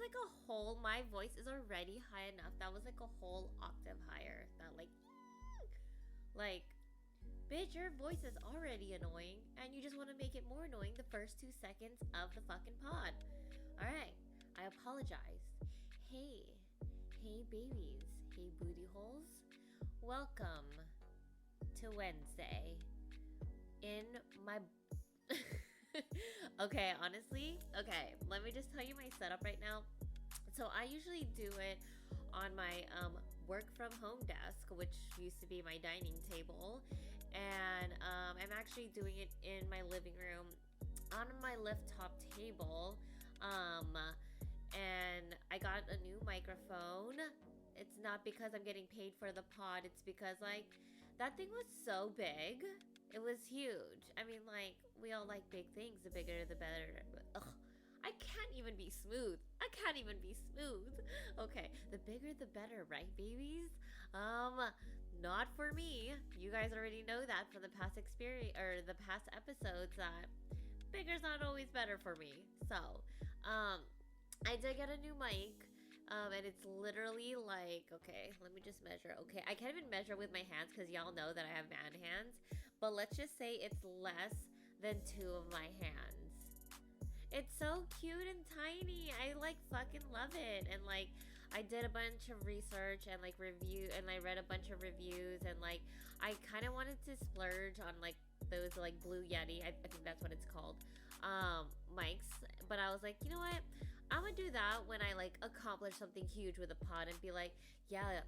was like a whole, my voice is already high enough. That was like a whole octave higher. That like, bitch, your voice is already annoying and you just want to make it more annoying the first 2 seconds of the fucking pod. Alright, I apologize. Hey babies, hey booty holes. Welcome to Wednesday in my okay, honestly, let me just tell you my setup right now. So I usually do it on my work from home desk, which used to be my dining table, and I'm actually doing it in my living room on my lift top table. And I got a new microphone. It's not because I'm getting paid for the pod, it's because like that thing was so big. It was huge. I mean, like, we all like big things. The bigger, the better. Ugh, I can't even be smooth. Okay, the bigger, the better, right, babies? Not for me. You guys already know that from the past experience or the past episodes that bigger's not always better for me. So, I did get a new mic. And it's literally like, okay, let me just measure. Okay, I can't even measure with my hands because y'all know that I have man hands. But let's just say it's less than 2 of my hands. It's so cute and tiny. I like fucking love it. And like, I did a bunch of research and like and I read a bunch of reviews, and like, I kind of wanted to splurge on like those like Blue Yeti, I think that's what it's called, mics. But I was like, you know what? I'm gonna do that when I like accomplish something huge with a pod and be like, yeah,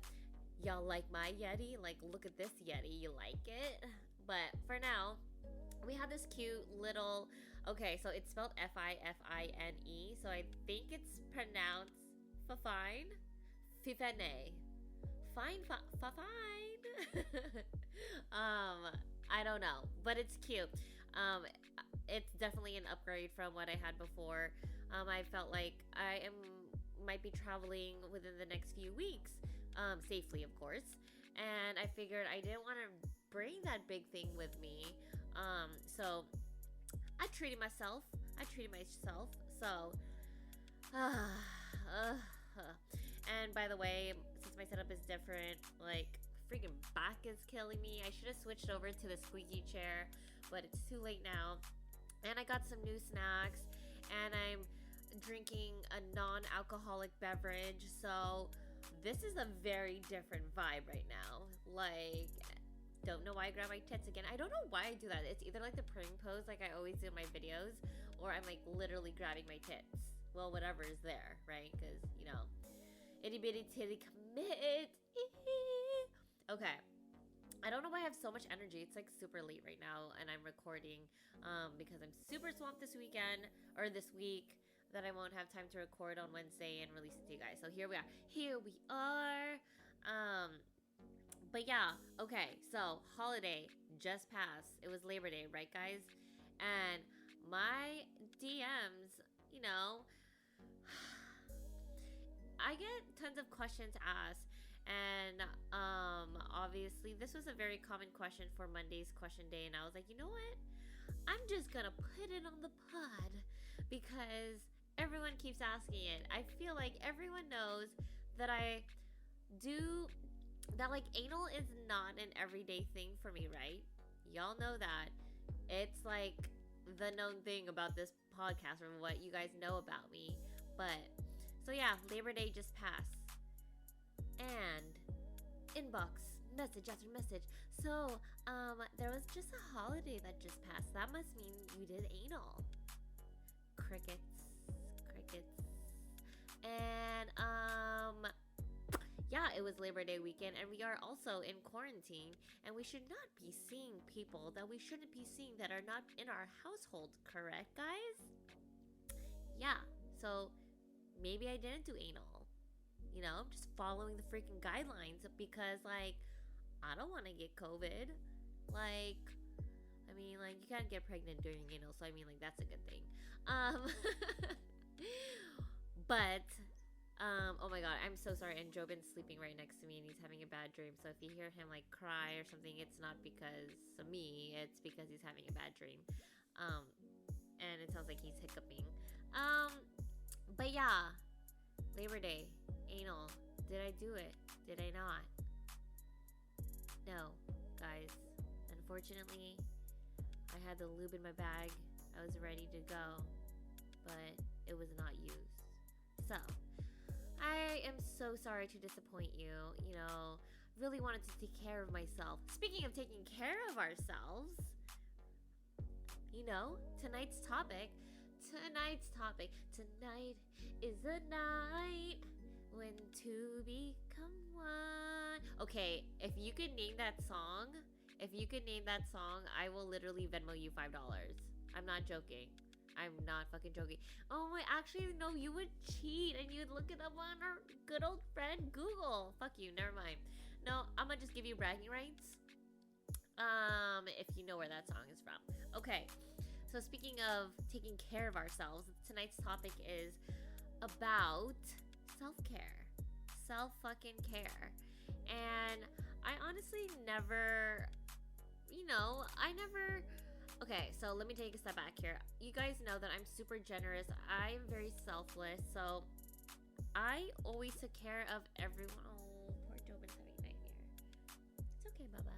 y'all like my Yeti? Like, look at this Yeti. You like it? But for now, we have this cute little, okay, so it's spelled Fifine, so I think it's pronounced Fafine. Fifine. Fine. I don't know, but it's cute. It's definitely an upgrade from what I had before. I felt like might be traveling within the next few weeks, safely, of course. And I figured I didn't want to bring that big thing with me. So I treated myself. So, and by the way, since my setup is different, like, freaking back is killing me. I should have switched over to the squeaky chair, but it's too late now. And I got some new snacks, and I'm drinking a non-alcoholic beverage, so this is a very different vibe right now. Like, don't know why I grab my tits again. I don't know why I do that. It's either like the praying pose like I always do in my videos, or I'm like literally grabbing my tits. Well, whatever is there, right? Because, you know, itty bitty titty commit. Okay. I don't know why I have so much energy. It's like super late right now, and I'm recording because I'm super swamped this week that I won't have time to record on Wednesday and release it to you guys. So here we are. But yeah, okay, so holiday just passed. It was Labor Day, right, guys? And my DMs, you know, I get tons of questions asked, and obviously this was a very common question for Monday's question day, and I was like, you know what? I'm just gonna put it on the pod because everyone keeps asking it. I feel like everyone knows that like anal is not an everyday thing for me, right? Y'all know that. It's like the known thing about this podcast from what you guys know about me. But so yeah, Labor Day just passed. And inbox, message after message. So, there was just a holiday that just passed. That must mean you did anal. Crickets. And, yeah, it was Labor Day weekend, and we are also in quarantine, and we should not be seeing people that we shouldn't be seeing that are not in our household, correct, guys? Yeah, so maybe I didn't do anal. You know, I'm just following the freaking guidelines because, like, I don't want to get COVID. Like, I mean, like, you can't get pregnant during anal, so I mean, like, that's a good thing. But, oh my god, I'm so sorry. And Jobin's sleeping right next to me, and he's having a bad dream. So if you hear him, like, cry or something, it's not because of me. It's because he's having a bad dream. And it sounds like he's hiccuping. But yeah. Labor Day, anal. Did I do it? Did I not? No, guys. Unfortunately, I had the lube in my bag. I was ready to go, but it was not used. So, I am so sorry to disappoint you. Really wanted to take care of myself. Speaking of taking care of ourselves, tonight's topic. Tonight is the night when two become one. Okay, if you could name that song, I will literally Venmo you $5. I'm not joking. I'm not fucking joking. Oh my, actually, no, you would cheat and you'd look it up on our good old friend Google. Fuck you, never mind. No, I'm gonna just give you bragging rights. If you know where that song is from. Okay, so speaking of taking care of ourselves, tonight's topic is about self-care. Self-fucking-care. And I honestly never, okay, so let me take a step back here. You guys know that I'm super generous. I am very selfless. So I always took care of everyone. Oh, poor Jobin's having a nightmare. It's okay, Bubba.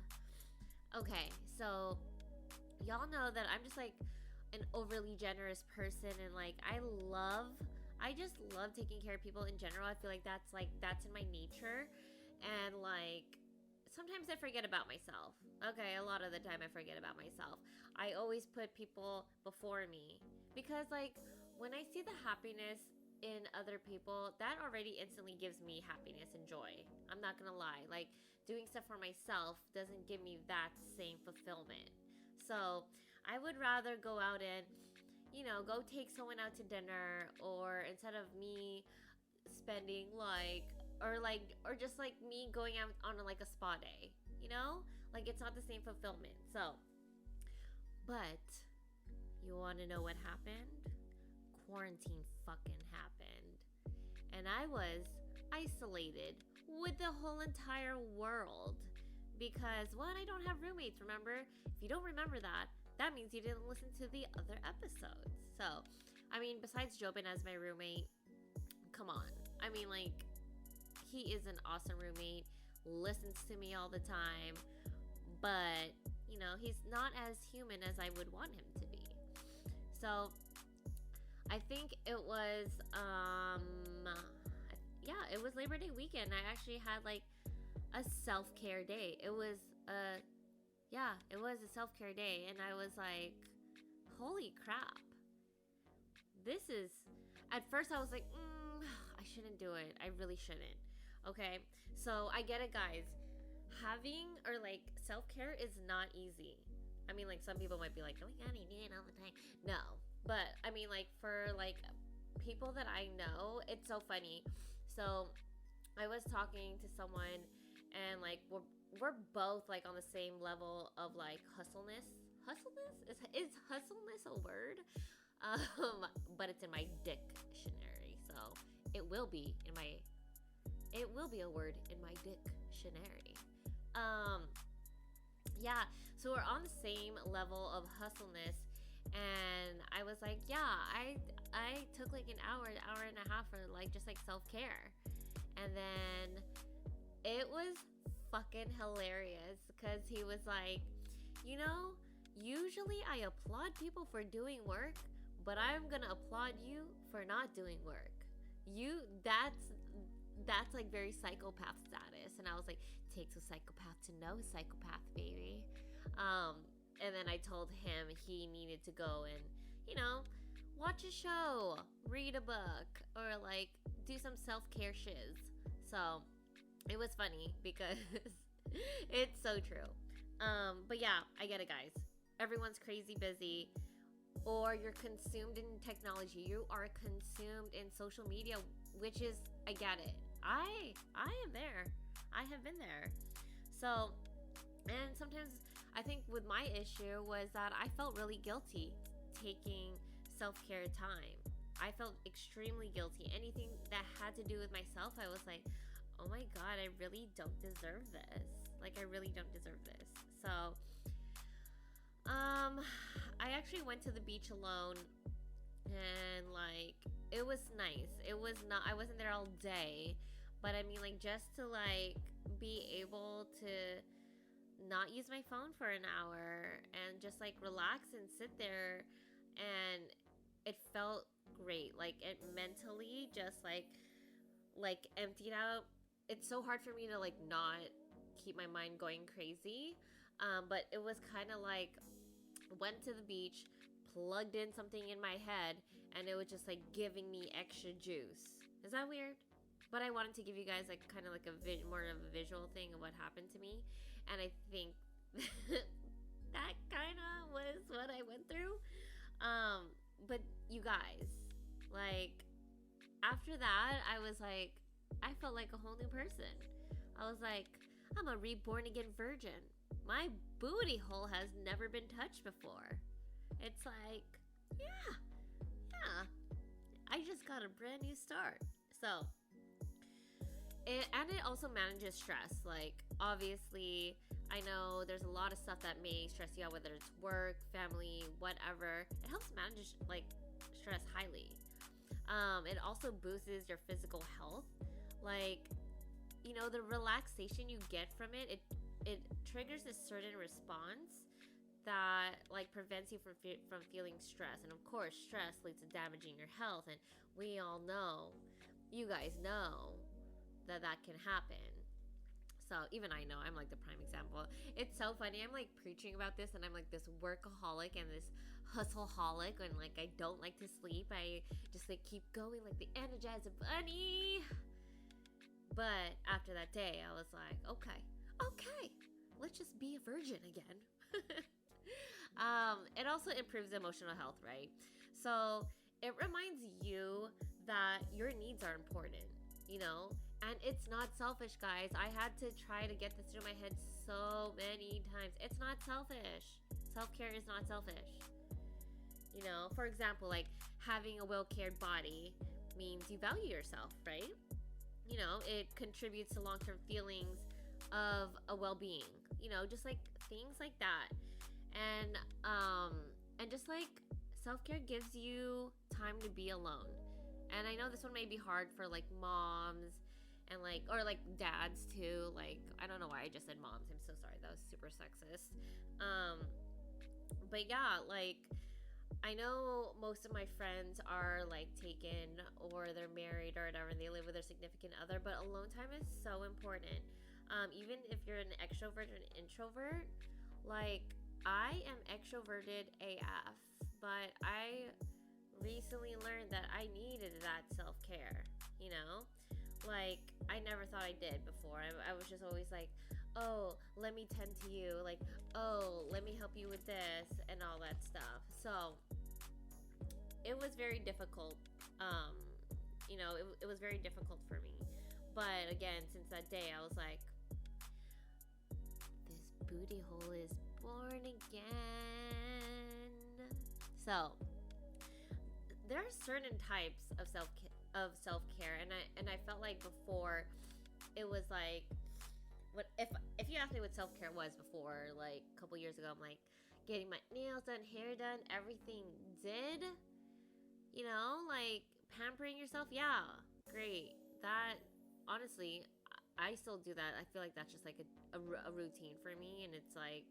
Okay, so y'all know that I'm just like an overly generous person, and like I just love taking care of people in general. I feel like that's in my nature. And like sometimes I forget about myself. Okay, a lot of the time I forget about myself. I always put people before me because like when I see the happiness in other people, that already instantly gives me happiness and joy. I'm not gonna lie. Like doing stuff for myself doesn't give me that same fulfillment. So I would rather go out and, go take someone out to dinner, or instead of me spending or just like me going out on like a spa day, like it's not the same fulfillment. So, but you want to know what happened? Quarantine fucking happened, and I was isolated with the whole entire world because one, I don't have roommates. Remember? If you don't remember that, that means you didn't listen to the other episodes. So, I mean, besides Jobin as my roommate, come on. I mean, like, he is an awesome roommate, listens to me all the time, but, he's not as human as I would want him to be. So, I think it was, it was Labor Day weekend. I actually had, like, a self-care day. It was a self-care day, and I was like, holy crap. At first I was like, I shouldn't do it. I really shouldn't. Okay, so I get it, guys. Having or like self-care is not easy. I mean, like some people might be like, oh my god, I do it all the time. No, but I mean, like for like people that I know, it's so funny. So I was talking to someone, and like we're both like on the same level of like hustleness. Is hustleness a word? But it's in my dictionary, so it will be a word in my dictionary. So we're on the same level of hustleness, and I was like, I took like an hour and a half for like just like self-care, and then it was fucking hilarious because he was like, usually I applaud people for doing work, but I'm gonna applaud you for not doing work. That's like very psychopath status. And I was like, takes a psychopath to know a psychopath, baby. And then I told him he needed to go and, watch a show, read a book, or like do some self-care shiz. So it was funny because it's so true. But yeah, I get it, guys. Everyone's crazy busy, or you're consumed in technology. You are consumed in social media, which is, I get it. I am there. I have been there. So, and sometimes I think with my issue was that I felt really guilty taking self-care time. I felt extremely guilty. Anything that had to do with myself, I was like, oh my god, I really don't deserve this. Like, I really don't deserve this. So, I actually went to the beach alone, and like it was nice. It was not, I wasn't there all day, but I mean like just to like be able to not use my phone for an hour and just like relax and sit there, and it felt great. Like it mentally just like emptied out. It's so hard for me to like not keep my mind going crazy. But it was kind of like went to the beach, plugged in something in my head, and it was just like giving me extra juice. Is that weird? But I wanted to give you guys like kind of like a more of a visual thing of what happened to me, and I think that kind of was what I went through. But you guys, like after that, I was like, I felt like a whole new person. I was like, I'm a reborn again virgin. My booty hole has never been touched before. It's like, yeah, I just got a brand new start. So, it also manages stress. Like, obviously, I know there's a lot of stuff that may stress you out, whether it's work, family, whatever. It helps manage, like, stress highly. It also boosts your physical health. Like, you know, the relaxation you get from it triggers a certain response that like prevents you from feeling stress. And of course, stress leads to damaging your health, and we all know, you guys know, that can happen. So even I know, I'm like the prime example. It's so funny, I'm like preaching about this, and I'm like this workaholic and this hustleaholic, and like I don't like to sleep. I just like keep going like the Energizer Bunny. But after that day, I was like, okay, let's just be a virgin again. It also improves emotional health, right? So it reminds you that your needs are important, you know? And it's not selfish, guys. I had to try to get this through my head so many times. It's not selfish. Self-care is not selfish. You know, for example, like having a well-cared body means you value yourself, right? You know, it contributes to long-term feelings of a well-being, you know, just like things like that. And just like self-care gives you time to be alone. And I know this one may be hard for like moms and like, or like dads too. Like, I don't know why I just said moms. I'm so sorry. That was super sexist. But yeah, like, I know most of my friends are like taken or they're married or whatever, and they live with their significant other, but alone time is so important. Even if you're an extrovert or an introvert, like I am extroverted AF, but I recently learned that I needed that self-care, you know? Like, I never thought I did before. I was just always like, oh, let me tend to you. Like, oh, let me help you with this and all that stuff. So, it was very difficult. You know, it was very difficult for me. But again, since that day, I was like, this booty hole is born again. So, there are certain types of self-care, and I felt like before it was like, what if you asked me what self-care was before, like a couple years ago, I'm like getting my nails done, hair done, everything did, you know, like pampering yourself. Yeah, great. That honestly, I still do that. I feel like that's just like a routine for me, and it's like,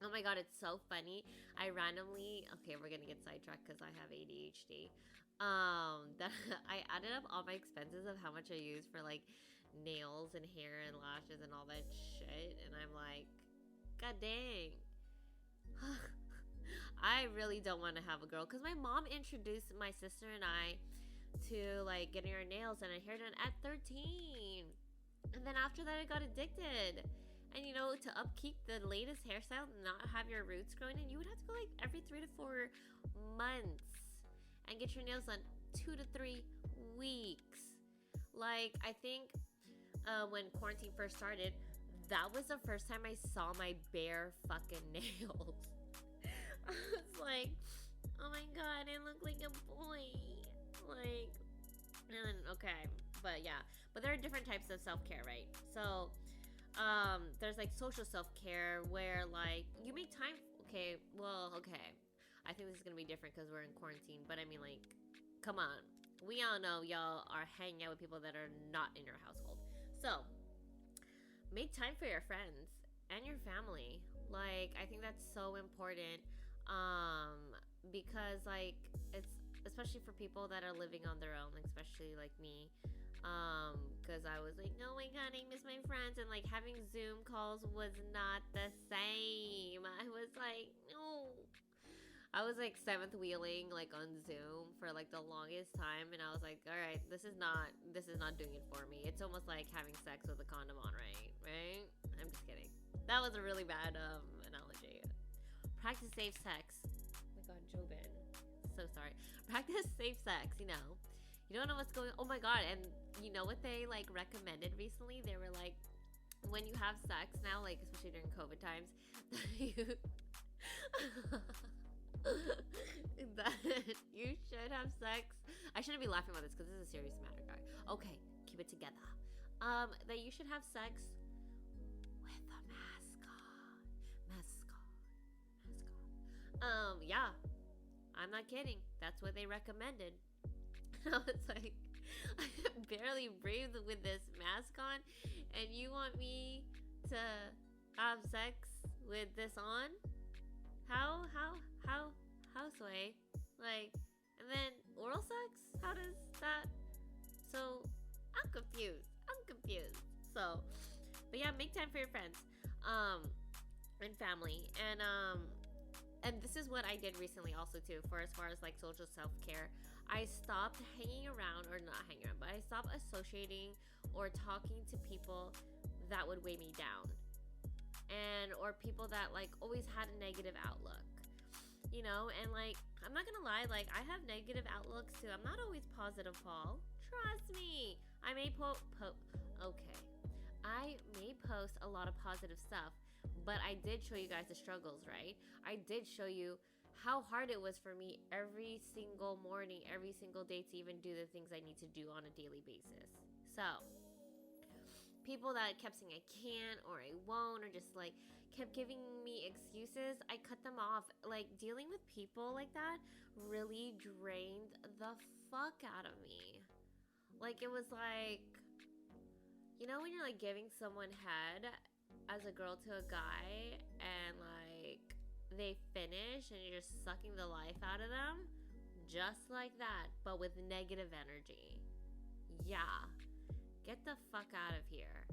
oh my god, it's so funny. I randomly, okay, we're gonna get sidetracked because I have ADHD. That I added up all my expenses of how much I use for like nails and hair and lashes and all that shit, and I'm like, god dang. I really don't want to have a girl, because my mom introduced my sister and I to like getting our nails and our hair done at 13, and then after that I got addicted. And you know, to upkeep the latest hairstyle and not have your roots growing in, you would have to go like every 3 to 4 months and get your nails done 2 to 3 weeks. Like, I think when quarantine first started, that was the first time I saw my bare fucking nails. I was like, oh my god, I look like a boy. Like, and okay, but yeah. But there are different types of self-care, right? So, there's like social self-care where like you make time. Okay, I think this is gonna be different because we're in quarantine. But I mean, like, come on. We all know y'all are hanging out with people that are not in your household. So, make time for your friends and your family. Like, I think that's so important. Because like it's especially for people that are living on their own, like, especially like me. Because I was like, oh my god, I miss my friends, and like having Zoom calls was not the same. I was like, no. I was like seventh wheeling like on Zoom for like the longest time, and I was like, all right, this is not doing it for me. It's almost like having sex with a condom on, right? Right? I'm just kidding. That was a really bad analogy. Practice safe sex. Oh my god, Jobin. So sorry. Practice safe sex, you know. You don't know what's going on. Oh my god, and you know what they like recommended recently? They were like, when you have sex now, like especially during COVID times, you that you should have sex. I shouldn't be laughing about this because this is a serious matter, guy. Okay, keep it together. That you should have sex with a mask on. Mask on. Mask on. Yeah. I'm not kidding. That's what they recommended. I was like, I can barely breathe with this mask on, and you want me to have sex with this on? How, Sway? Like, and then oral sex? How does that? So, I'm confused. So, but yeah, make time for your friends, and family, and this is what I did recently also too, for as far as like social self-care. I stopped hanging around, or not hanging around, but I stopped associating or talking to people that would weigh me down, and or people that like always had a negative outlook, you know. And like, I'm not gonna lie, like I have negative outlooks too. I'm not always positive, Paul. Trust me. I may I may post a lot of positive stuff, but I did show you guys the struggles, right? I did show you how hard it was for me every single morning, every single day, to even do the things I need to do on a daily basis. So, people that kept saying I can't or I won't, or just like kept giving me excuses, I cut them off. Like, dealing with people like that really drained the fuck out of me. Like, it was like, you know, when you're like giving someone head as a girl to a guy, and like they finish and you're just sucking the life out of them, just like that, but with negative energy. Yeah, get the fuck out of here.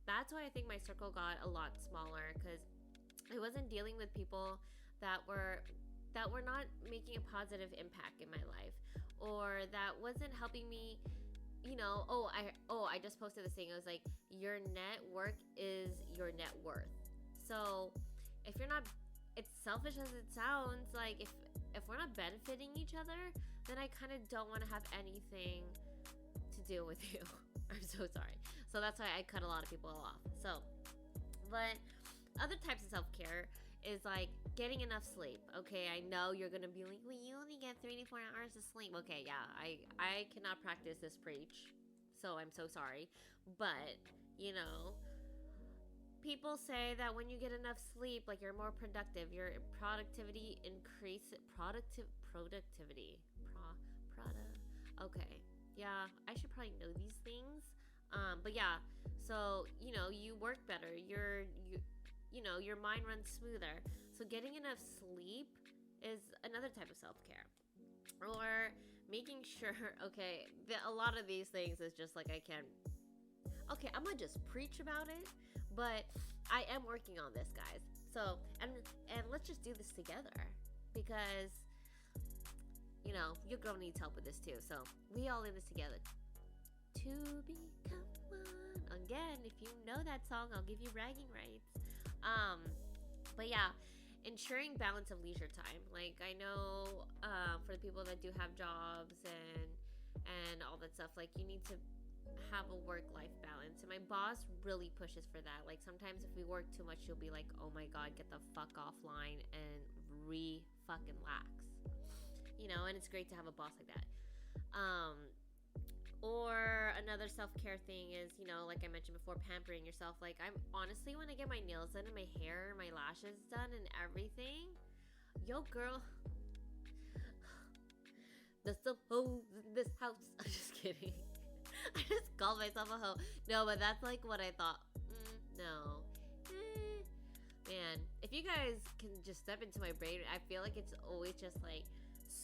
That's why I think my circle got a lot smaller, because I wasn't dealing with people that were not making a positive impact in my life, or that wasn't helping me. You know, I just posted this thing. It was like, your network is your net worth. So if you're not, it's selfish as it sounds, like if we're not benefiting each other, then I kind of don't want to have anything to do with you. I'm so sorry. So that's why I cut a lot of people off. So, but other types of self-care is like getting enough sleep. Okay, I know you're gonna be like, well, you only get 3 to 4 hours of sleep. Okay, yeah, I cannot practice this preach, so I'm so sorry. But, you know, people say that when you get enough sleep, like, you're more productive, your productivity increases. Okay, yeah, I should probably know these things. But yeah, so, you know, you work better, you know, your mind runs smoother. So getting enough sleep is another type of self-care. Or making sure, okay, a lot of these things is just like, I can't, okay, I'm gonna just preach about it, but I am working on this, guys. So, and let's just do this together, because, you know, your girl needs help with this too. So we all in this together. To become one. Again, if you know that song, I'll give you bragging rights. But yeah, ensuring balance of leisure time. Like, I know, for the people that do have jobs and all that stuff, like, you need to have a work-life balance. And my boss really pushes for that. Like, sometimes if we work too much, she'll be like, oh my god, get the fuck offline and fucking-lax. You know, and it's great to have a boss like that. Or another self-care thing is, you know, like I mentioned before, pampering yourself. Like, I'm honestly, when I get my nails done and my hair and my lashes done and everything, yo girl, some hoes in this house. I'm just kidding. I just called myself a hoe. No, but that's like what I thought. No. Man, if you guys can just step into my brain, I feel like it's always just like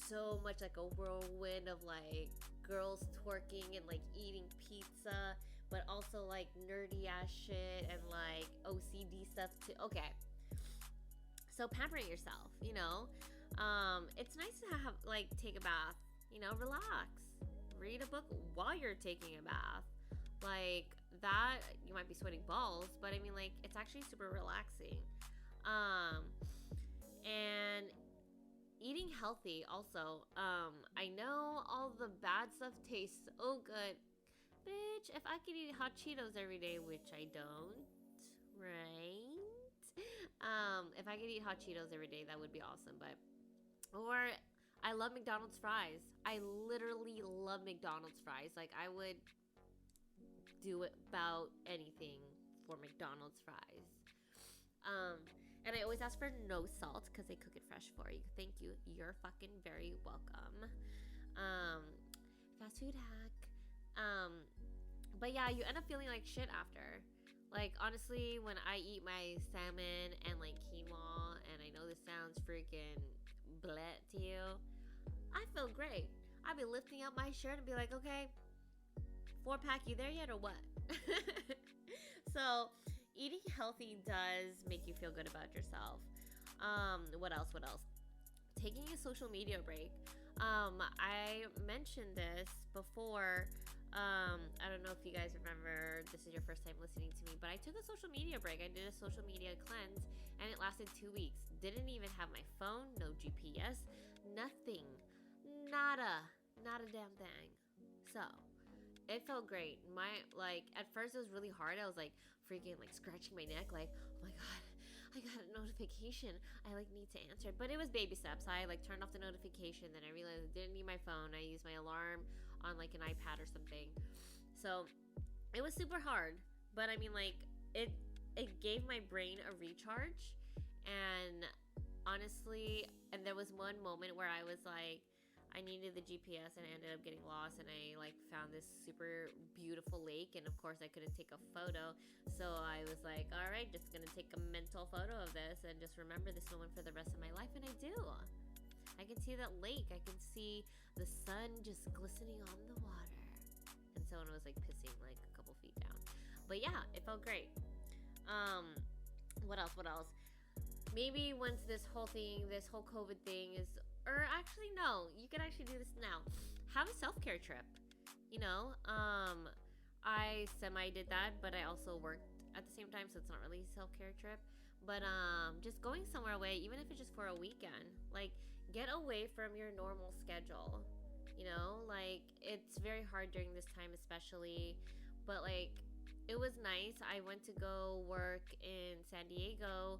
so much like a whirlwind of like girls twerking and like eating pizza, but also like nerdy ass shit and like OCD stuff too. Okay, so pampering yourself, you know. It's nice to have like take a bath, you know, relax, read a book while you're taking a bath. Like that, you might be sweating balls, but I mean, like, it's actually super relaxing. Um, and eating healthy also. I know all the bad stuff tastes so good. Bitch, if I could eat hot Cheetos every day, which I don't, right? If I could eat hot Cheetos every day, that would be awesome. But, or I love McDonald's fries. I literally love McDonald's fries. Like, I would do about anything for McDonald's fries. And I always ask for no salt because they cook it fresh for you. Thank you. You're fucking very welcome. Fast food hack. But yeah, you end up feeling like shit after. Like, honestly, when I eat my salmon and like quinoa, and I know this sounds freaking bleh to you, I feel great. I'd be lifting up my shirt and be like, okay, 4-pack, you there yet or what? So, eating healthy does make you feel good about yourself. What else? Taking a social media break. I mentioned this before. I don't know if you guys remember, this is your first time listening to me, but I took a social media break. I did a social media cleanse, and it lasted 2 weeks. Didn't even have my phone, no GPS, nothing. Not a damn thing. So, it felt great. Like, at first it was really hard. I was like freaking like scratching my neck, like, oh my god, I got a notification, I like need to answer it. But it was baby steps. I like turned off the notification, then I realized I didn't need my phone. I used my alarm on like an iPad or something. So it was super hard, but I mean, like, it gave my brain a recharge. And honestly, and there was one moment where I was like, I needed the GPS and I ended up getting lost, and I like found this super beautiful lake, and of course I couldn't take a photo, so I was like, all right, just gonna take a mental photo of this and just remember this moment for the rest of my life. And I do. I can see that lake. I can see the sun just glistening on the water, and someone was like pissing like a couple feet down. But yeah, it felt great. What else? Maybe once this whole COVID thing is, or actually no, you can actually do this now. Have a self-care trip. You know, I did that, but I also worked at the same time, so it's not really a self-care trip. But just going somewhere away, even if it's just for a weekend, like, get away from your normal schedule. You know, like, it's very hard during this time especially, but like, it was nice. I went to go work in San Diego,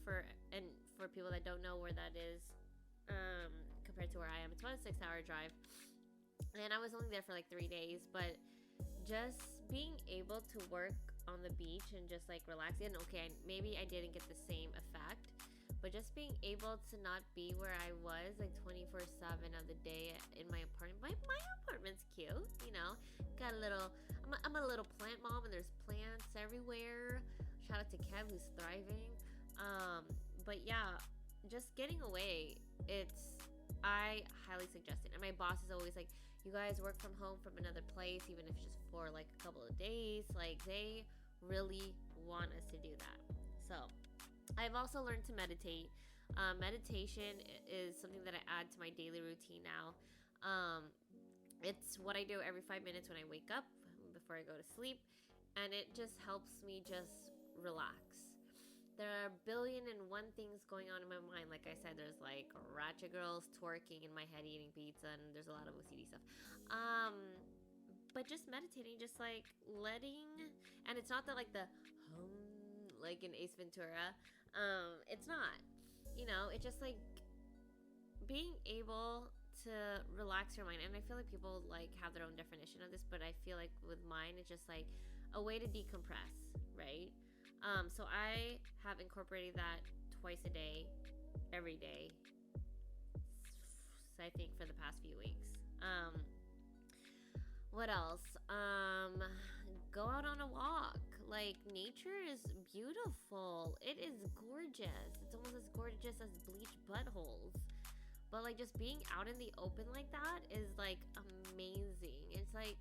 for people that don't know where that is, compared to where I am, it's about a 6-hour drive, and I was only there for like 3 days. But just being able to work on the beach and just like relax, and okay, maybe I didn't get the same effect, but just being able to not be where I was like 24/7 of the day in my apartment. My apartment's cute, you know, got a little, I'm a little plant mom, and there's plants everywhere. Shout out to Kev, who's thriving. But yeah, just getting away, I highly suggest it. And my boss is always like, you guys work from home from another place, even if it's just for like a couple of days. Like, they really want us to do that. So I've also learned to meditate. Meditation is something that I add to my daily routine now. It's what I do every 5 minutes when I wake up, before I go to sleep, and it just helps me just relax. There are a billion and one things going on in my mind. Like I said, there's like ratchet girls twerking in my head eating pizza, and there's a lot of OCD stuff. But just meditating, just like letting, and it's not that like the like in Ace Ventura. It's not. You know, it's just like being able to relax your mind. And I feel like people like have their own definition of this, but I feel like with mine, it's just like a way to decompress, right? So I have incorporated that twice a day, every day, I think, for the past few weeks. What else? Go out on a walk. Like, nature is beautiful. It is gorgeous. It's almost as gorgeous as bleached buttholes. But like, just being out in the open like that is like amazing. It's like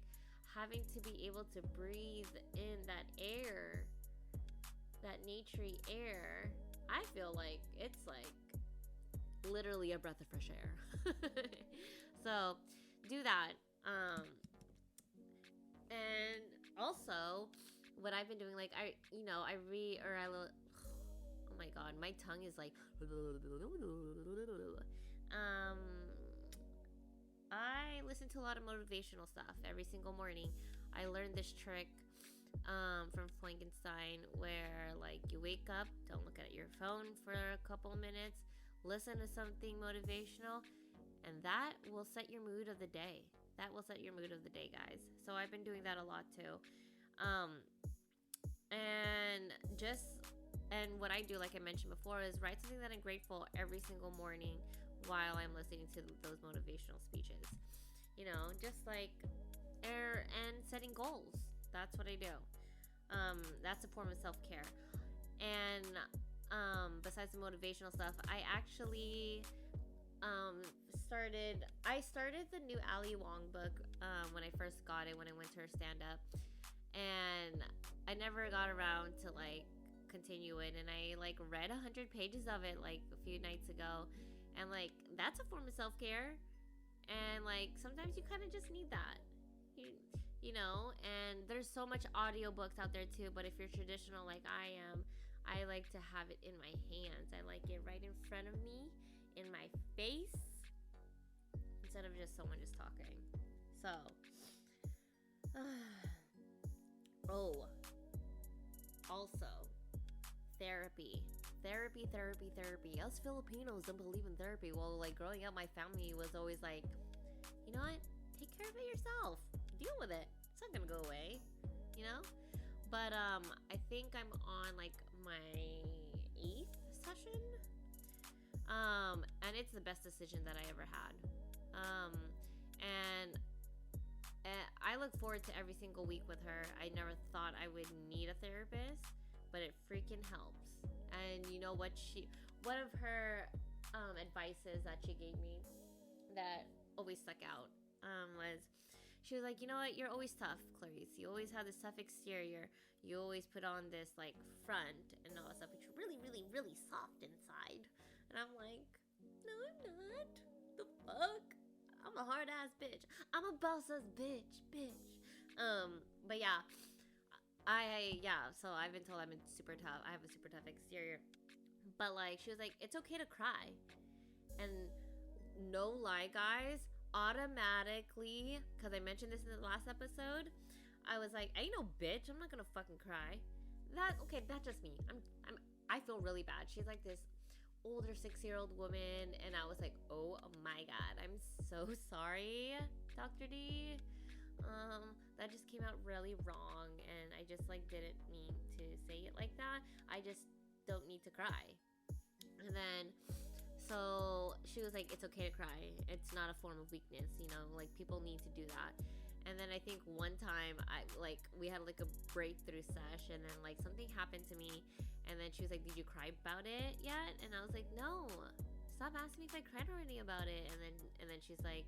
having to be able to breathe in that air, that naturey air. I feel like it's like literally a breath of fresh air. So do that. And also, what I've been doing, like, oh my god, my tongue is like, I listen to a lot of motivational stuff every single morning. I learned this trick from Frankenstein, where like you wake up, don't look at your phone for a couple minutes, listen to something motivational, and that will set your mood of the day. That will set your mood of the day, guys. So I've been doing that a lot too. And what I do, like I mentioned before, is write something that I'm grateful every single morning while I'm listening to those motivational speeches. You know, just like and setting goals. That's what I do. That's a form of self-care. And besides the motivational stuff, I actually started the new Ali Wong book when I first got it, when I went to her stand-up, and I never got around to like continue it, and I like read 100 pages of it like a few nights ago, and like that's a form of self-care, and like sometimes you kind of just need that, you know. And there's so much audiobooks out there too, but if you're traditional like I am, I like to have it in my hands. I like it right in front of me, in my face, instead of just someone just talking. So also therapy. Us Filipinos don't believe in therapy. Well, like growing up, my family was always like, you know what, take care of it yourself, deal with it, it's not gonna go away, you know. But I think I'm on like my 8th session, and it's the best decision that I ever had. And I look forward to every single week with her. I never thought I would need a therapist, but it freaking helps. And you know what, one of her advices that she gave me that always stuck out was, she was like, you know what, you're always tough, Clarice. You always have this tough exterior. You always put on this like front and all that stuff, but you're really, really, really soft inside. And I'm like, no, I'm not. The fuck? I'm a hard ass bitch. I'm a boss ass bitch. But yeah, so I've been told I'm super tough. I have a super tough exterior. But like, she was like, it's okay to cry. And no lie, guys, automatically, because I mentioned this in the last episode, I was like, ain't no bitch, I'm not gonna fucking cry. That's just me. I feel really bad. She's like this older 6-year-old woman, and I was like, oh my god, I'm so sorry, Dr. D. That just came out really wrong, and I just like didn't mean to say it like that. I just don't need to cry. And then so she was like, it's okay to cry, it's not a form of weakness, you know, like people need to do that. And then I think one time we had like a breakthrough sesh, and then like something happened to me, and then she was like, did you cry about it yet? And I was like, no, stop asking me if I cried already about it. And then she's like,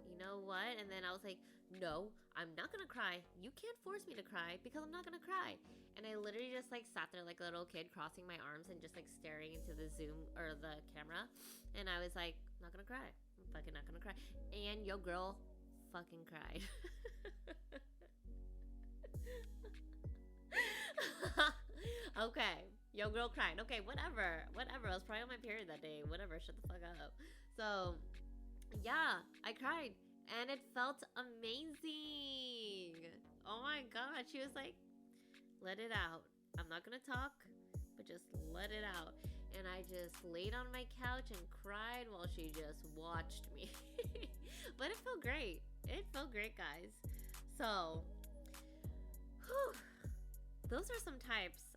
you know what? And then I was like, no, I'm not gonna cry. You can't force me to cry because I'm not gonna cry. And I literally just like sat there like a little kid, crossing my arms and just like staring into the Zoom or the camera. And I was like, I'm not gonna cry. I'm fucking not gonna cry. And yo girl fucking cried. Okay, yo girl cried. Okay, whatever. I was probably on my period that day. Whatever, shut the fuck up. So yeah, I cried, and it felt amazing. Oh my god, she was like, let it out. I'm not gonna talk, but just let it out. And I just laid on my couch and cried while she just watched me. But it felt great. It felt great, guys. So those are some types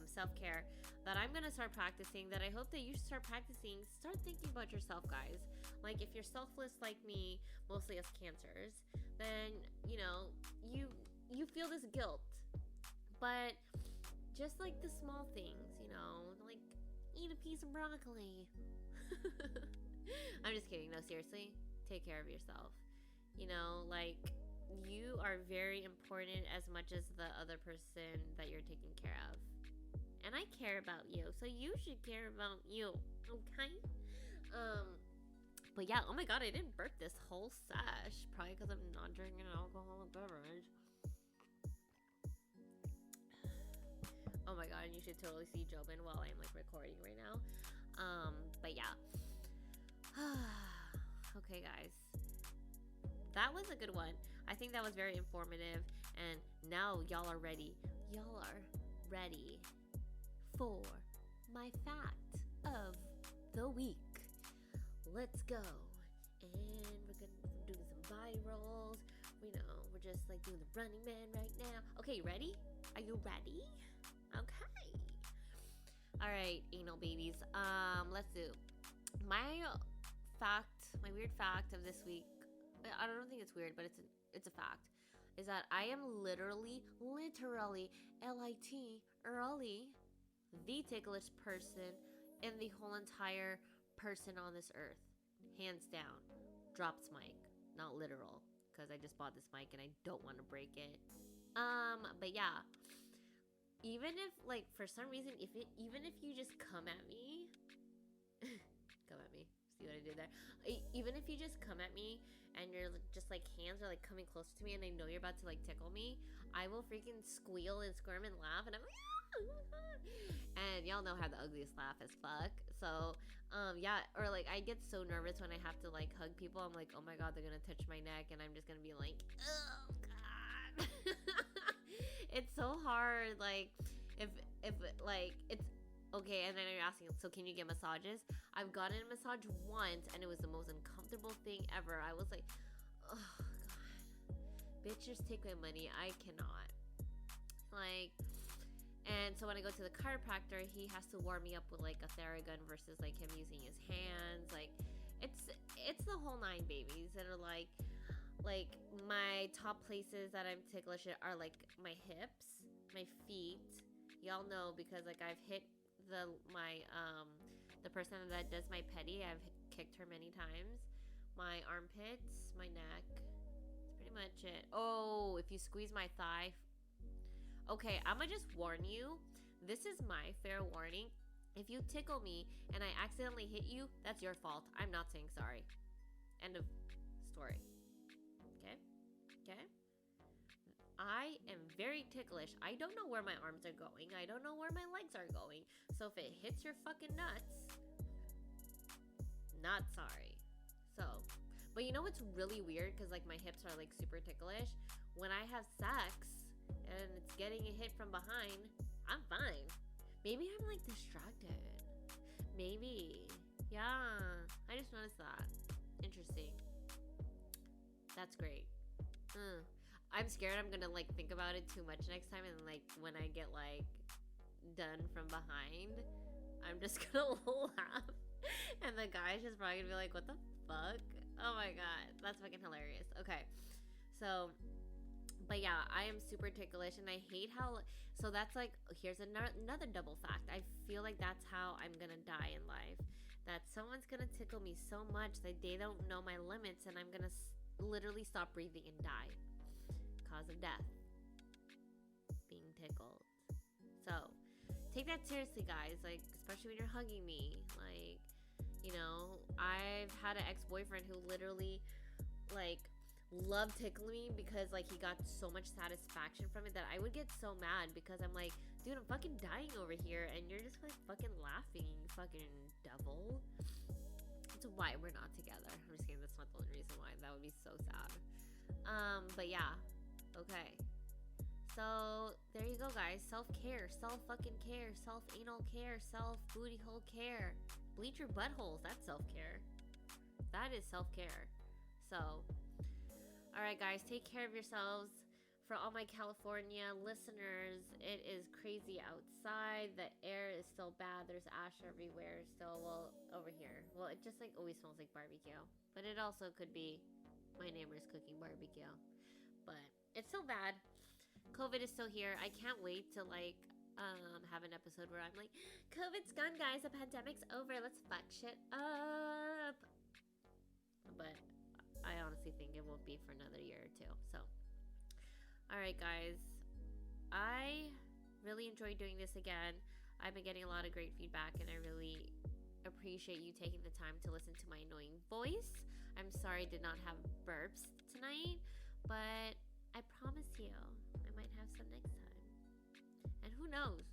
self-care that I'm gonna start practicing, that I hope that you start practicing. Start thinking about yourself, guys. Like, if you're selfless like me, mostly as cancers, then you feel this guilt. But just like the small things, like eat a piece of broccoli. I'm just kidding. No, seriously, take care of yourself. Like, you are very important as much as the other person that you're taking care of. And I care about you, so you should care about you. Okay? But yeah, oh my god, I didn't burp this whole sesh. Probably because I'm not drinking an alcoholic beverage. Oh my god, and you should totally see Jobin while I'm like recording right now. But yeah. Okay, guys. That was a good one. I think that was very informative. And now y'all are ready. Y'all are ready for my fact of the week. Let's go. And we're gonna do some body rolls. We're just like doing the Running Man right now. Okay, ready? Are you ready? Okay. Alright, anal babies. Let's do my weird fact of this week. I don't think it's weird, but it's a fact. Is that I am literally, L-I-T, early, the ticklish person in the whole entire person on this earth. Hands down. Drops mic. Not literal. Because I just bought this mic and I don't want to break it. But yeah. Even if, like, for some reason, even if you just come at me. Come at me. See what I did there? Even if you just come at me and you're just like hands are like coming closer to me and I know you're about to like tickle me, I will freaking squeal and squirm and laugh and I'm like, and y'all know I have the ugliest laugh as fuck. So yeah, or like I get so nervous when I have to like hug people. I'm like, oh my god, they're gonna touch my neck and I'm just gonna be like, oh god. It's so hard. Like if like it's okay, and then you're asking, so can you get massages? I've gotten a massage once, and it was the most uncomfortable thing ever. I was like, oh, God. Bitch, just take my money. I cannot. Like, and so when I go to the chiropractor, he has to warm me up with, like, a Theragun versus, like, him using his hands. Like, it's the whole nine babies. And, like, my top places that I'm ticklish are, like, my hips, my feet. Y'all know because, like, I've hit the person that does my pedi. I've kicked her many times. My armpits, my neck. That's pretty much it. Oh, if you squeeze my thigh. Okay, I'm gonna just warn you. This is my fair warning. If you tickle me and I accidentally hit you, that's your fault. I'm not saying sorry. End of story. Okay? Okay? I am very ticklish. I don't know where my arms are going. I don't know where my legs are going. So if it hits your fucking nuts, not sorry. So, but you know what's really weird? Because like my hips are like super ticklish. When I have sex and it's getting a hit from behind, I'm fine. Maybe I'm like distracted. Maybe. Yeah. I just noticed that. Interesting. That's great. I'm scared I'm gonna like think about it too much next time, and like when I get like done from behind, I'm just gonna laugh, and the guy's just probably gonna be like, "What the fuck? Oh my god, that's fucking hilarious." Okay, so, but yeah, I am super ticklish, and I hate how. So that's like, here's another double fact. I feel like that's how I'm gonna die in life. That someone's gonna tickle me so much that they don't know my limits, and I'm gonna literally stop breathing and die. Cause of death. Being tickled. So, take that seriously, guys. Like, especially when you're hugging me. Like, I've had an ex-boyfriend who literally, like, loved tickling me because, like, he got so much satisfaction from it that I would get so mad because I'm like, dude, I'm fucking dying over here and you're just, like, fucking laughing, you fucking devil. That's why we're not together. I'm just kidding. That's not the only reason why. That would be so sad. But yeah. Okay. So, there you go, guys. Self-care. Self-fucking-care. Self-anal care. Self-booty hole care. Bleach your buttholes. That's self-care. That is self-care. So, alright, guys. Take care of yourselves. for all my California listeners, it is crazy outside. The air is still bad. There's ash everywhere still. Well, over here. Well, it just like always smells like barbecue. But it also could be my neighbors cooking barbecue. But it's still bad. COVID is still here. I can't wait to have an episode where I'm like, COVID's gone, guys. The pandemic's over. Let's fuck shit up. But I honestly think it won't be for another year or two. So, all right, guys. I really enjoyed doing this again. I've been getting a lot of great feedback, and I really appreciate you taking the time to listen to my annoying voice. I'm sorry I did not have burps tonight, but I promise you I might have some next time. And who knows?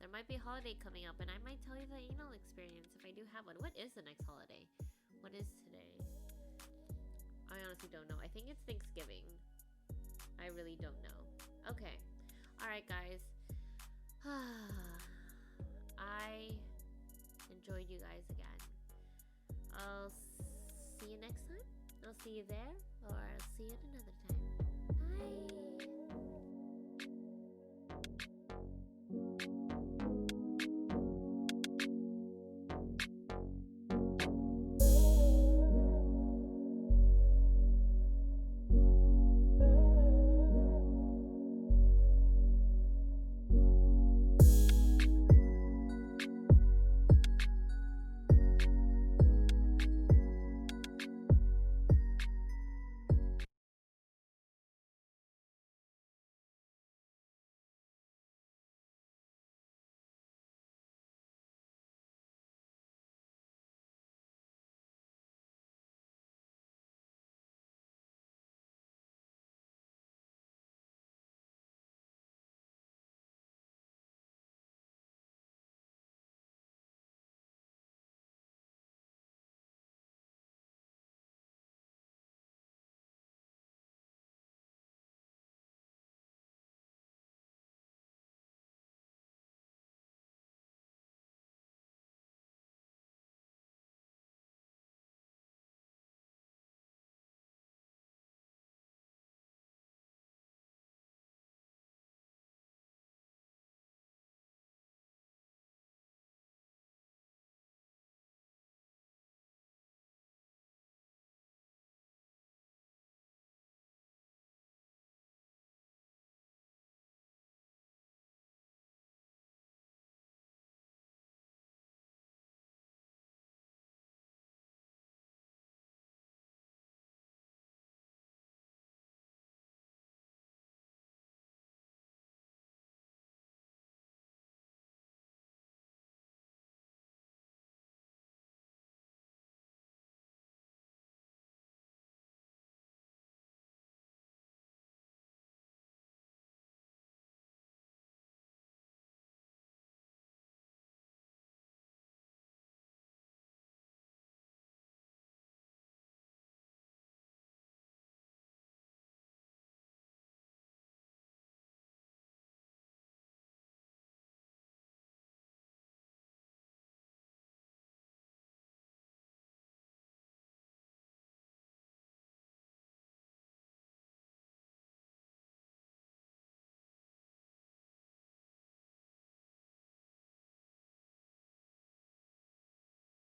There might be a holiday coming up, and I might tell you the anal experience if I do have one. What is the next holiday? What is today? I honestly don't know. I think it's Thanksgiving. I really don't know. Okay. Alright, guys. I enjoyed you guys again. I'll see you next time. I'll see you there, or I'll see you at another time. Bye.